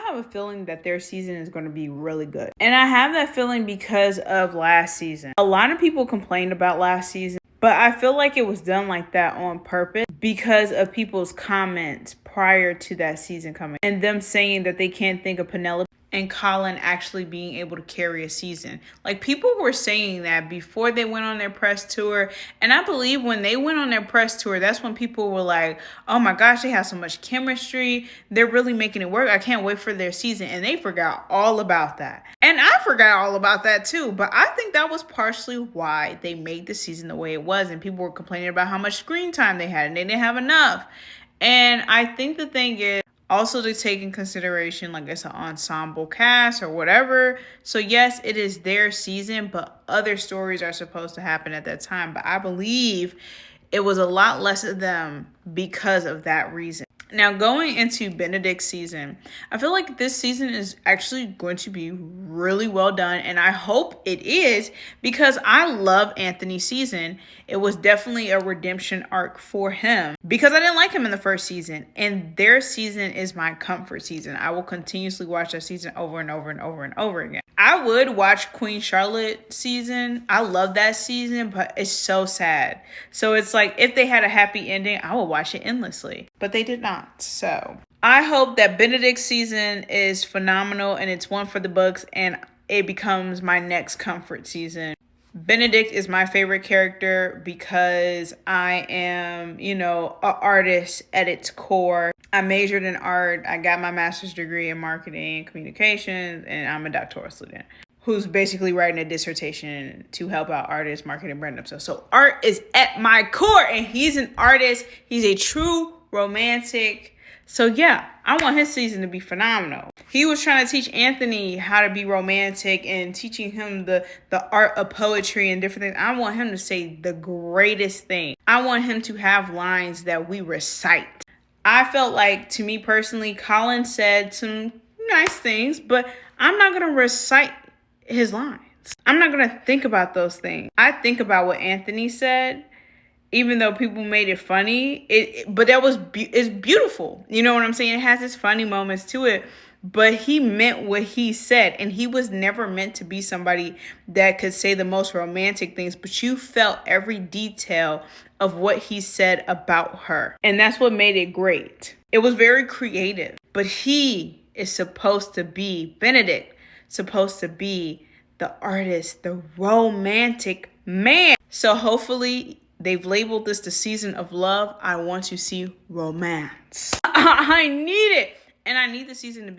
have a feeling that their season is going to be really good. And I have that feeling because of last season. A lot of people complained about last season, but I feel like it was done like that on purpose because of people's comments prior to that season coming and them saying that they can't think of Penelope and Colin actually being able to carry a season. Like, people were saying that before they went on their press tour. And I believe when they went on their press tour, that's when people were like, oh my gosh, they have so much chemistry. They're really making it work. I can't wait for their season. And they forgot all about that. And I forgot all about that too. But I think that was partially why they made the season the way it was. And people were complaining about how much screen time they had and they didn't have enough. And I think the thing is, also to take in consideration, like it's an ensemble cast or whatever. So yes, it is their season, but other stories are supposed to happen at that time. But I believe it was a lot less of them because of that reason. Now, going into Benedict's season, I feel like this season is actually going to be really well done. And I hope it is because I love Anthony's season. It was definitely a redemption arc for him because I didn't like him in the first season. And their season is my comfort season. I will continuously watch that season over and over and over and over again. I would watch Queen Charlotte season. I love that season, but it's so sad. So it's like if they had a happy ending, I would watch it endlessly. But they did not. So I hope that Benedict's season is phenomenal and it's one for the books and it becomes my next comfort season. Benedict is my favorite character because I am, an artist at its core. I majored in art. I got my master's degree in marketing and communications, and I'm a doctoral student who's basically writing a dissertation to help out artists, marketing, and brand themselves. So art is at my core, and he's an artist. He's a true romantic. So yeah, I want his season to be phenomenal. He was trying to teach Anthony how to be romantic and teaching him the art of poetry and different things. I want him to say the greatest thing. I want him to have lines that we recite. I felt like, to me personally, Colin said some nice things, but I'm not going to recite his lines. I'm not going to think about those things. I think about what Anthony said. Even though people made it funny, but that was it's beautiful. You know what I'm saying? It has its funny moments to it, but he meant what he said, and he was never meant to be somebody that could say the most romantic things, but you felt every detail of what he said about her, and that's what made it great. It was very creative, but he is supposed to be, Benedict, supposed to be the artist, the romantic man. So hopefully they've labeled this the season of love. I want to see romance. I need it. And I need the season to be